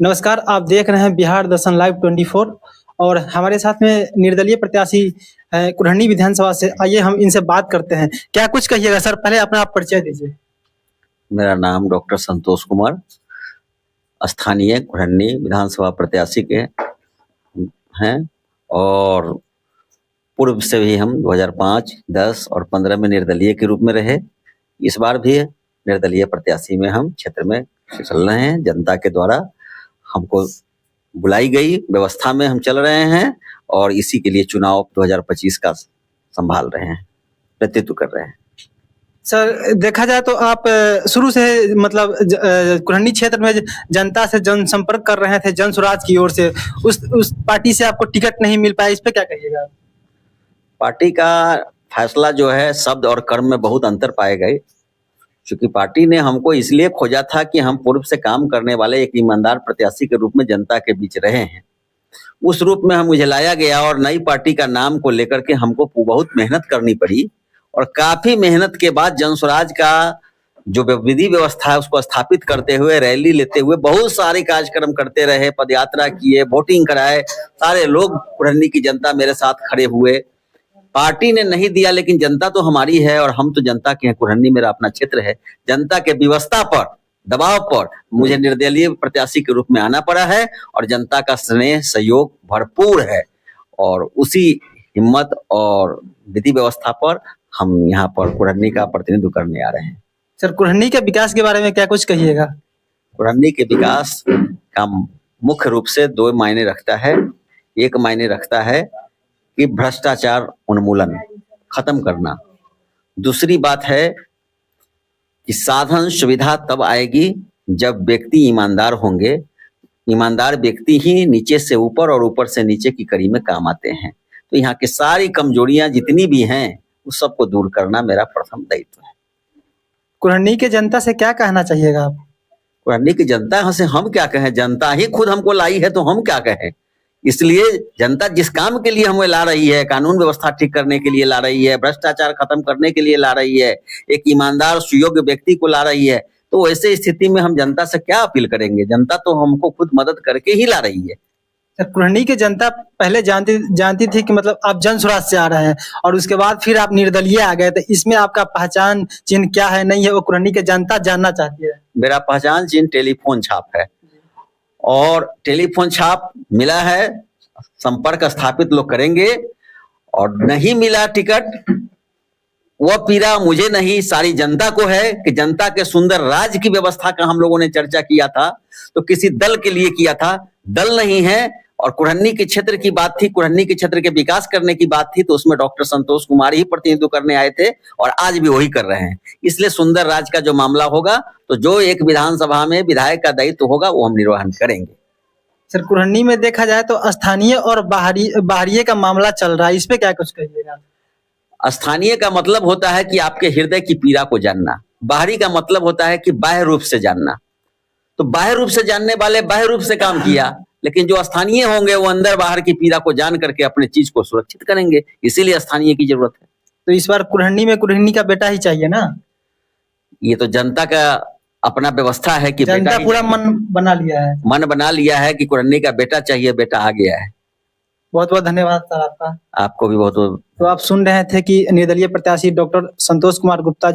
नमस्कार, आप देख रहे हैं बिहार दर्शन लाइव 24 और हमारे साथ में निर्दलीय प्रत्याशी कुरहनी विधानसभा से। आइए हम इनसे बात करते हैं। क्या कुछ कहिएगा सर? पहले अपना आप परिचय दीजिए। मेरा नाम डॉक्टर संतोष कुमार, स्थानीय कुरहनी विधानसभा प्रत्याशी के हैं और पूर्व से भी हम 2005, 10 और 15 में निर्दलीय के रूप में रहे। इस बार भी निर्दलीय प्रत्याशी में हम क्षेत्र में चल रहे हैं। जनता के द्वारा हमको बुलाई गई व्यवस्था में हम चल रहे हैं और इसी के लिए चुनाव 2025 का संभाल रहे हैं, नेतृत्व कर रहे हैं। सर, देखा जाए तो आप शुरू से मतलब कुरहनी क्षेत्र में जनता से जनसंपर्क कर रहे थे, जन स्वराज की ओर से। उस पार्टी से आपको टिकट नहीं मिल पाया, इस पे क्या कहिएगा? पार्टी का फैसला जो है, शब्द और कर्म में बहुत अंतर पाए गए। क्योंकि पार्टी ने हमको इसलिए खोजा था कि हम पूर्व से काम करने वाले एक ईमानदार प्रत्याशी के रूप में जनता के बीच रहे हैं। उस रूप में हम मुझे लाया गया और नई पार्टी का नाम को लेकर के हमको बहुत मेहनत करनी पड़ी और काफी मेहनत के बाद जन स्वराज का जो विधि व्यवस्था है उसको स्थापित करते हुए, रैली लेते हुए बहुत सारे कार्यक्रम करते रहे, पदयात्रा किए, वोटिंग कराए। सारे लोग कुरहनी की जनता मेरे साथ खड़े हुए। पार्टी ने नहीं दिया लेकिन जनता तो हमारी है और हम तो जनता के हैं। कुरहनी मेरा अपना क्षेत्र है। जनता के व्यवस्था पर, दबाव पर मुझे निर्दलीय प्रत्याशी के रूप में आना पड़ा है और जनता का स्नेह सहयोग भरपूर है और उसी हिम्मत और विधि व्यवस्था पर हम यहाँ पर कुरहनी का प्रतिनिधित्व करने आ रहे हैं। सर, कुरहनी के विकास के बारे में क्या कुछ कहिएगा? कुरहनी के विकास का मुख्य रूप से दो मायने रखता है। एक मायने रखता है कि भ्रष्टाचार उन्मूलन खत्म करना। दूसरी बात है कि साधन सुविधा तब आएगी जब व्यक्ति ईमानदार होंगे। ईमानदार व्यक्ति ही नीचे से ऊपर और ऊपर से नीचे की कड़ी में काम आते हैं। तो यहाँ की सारी कमजोरियां जितनी भी हैं उस सबको दूर करना मेरा प्रथम दायित्व है। कुरहनी के जनता से क्या कहना चाहिएगा आप? कुरहनी की जनता से हम क्या कहें? जनता ही खुद हमको लाई है तो हम क्या कहें। इसलिए जनता जिस काम के लिए हमें ला रही है, कानून व्यवस्था ठीक करने के लिए ला रही है, भ्रष्टाचार खत्म करने के लिए ला रही है, एक ईमानदार सुयोग्य व्यक्ति को ला रही है, तो ऐसे स्थिति में हम जनता से क्या अपील करेंगे? जनता तो हमको खुद मदद करके ही ला रही है। सर, कुरहनी की जनता पहले जानती थी कि मतलब आप जन स्वराज से आ रहे हैं और उसके बाद फिर आप निर्दलीय आ गए, तो इसमें आपका पहचान चिन्ह क्या है, नहीं है, वो कुरहनी की जनता जानना चाहती है। मेरा पहचान चिन्ह टेलीफोन छाप है और टेलीफोन छाप मिला है, संपर्क स्थापित लोग करेंगे। और नहीं मिला टिकट, वह पीड़ा मुझे नहीं, सारी जनता को है कि जनता के सुंदर राज्य की व्यवस्था का हम लोगों ने चर्चा किया था तो किसी दल के लिए किया था, दल नहीं है। और कुरहनी के क्षेत्र की बात थी, कुरहनी के क्षेत्र के विकास करने की बात थी, तो उसमें डॉक्टर संतोष कुमार ही प्रतिनिधित्व करने आए थे और आज भी वही कर रहे हैं। इसलिए सुंदर राज्य का जो मामला होगा, तो जो एक विधानसभा में विधायक का दायित्व होगा वो हम निर्वहन करेंगे। सर, कुरहनी में देखा जाए तो स्थानीय और बाहरी का मामला चल रहा है, इस पे क्या कुछ कहिएगा? स्थानीय का मतलब होता है कि आपके हृदय की पीड़ा को जानना, बाहरी का मतलब होता है कि बाह्य रूप से जानना। तो बाह्य रूप से जानने वाले बाह्य रूप से काम किया, लेकिन जो स्थानीय होंगे वो अंदर बाहर की पीड़ा को जान करके अपने चीज को सुरक्षित करेंगे। इसीलिए स्थानीय की जरूरत है। तो इस बार कुरहनी में कुरहनी का बेटा ही चाहिए ना? ये तो जनता का अपना व्यवस्था है कि जनता पूरा मन बना लिया है कि कुरहनी का बेटा चाहिए, बेटा आ गया है। बहुत बहुत धन्यवाद सर आपका। आपको भी बहुत बहुत। तो आप सुन रहे थे कि निर्दलीय प्रत्याशी डॉक्टर संतोष कुमार गुप्ता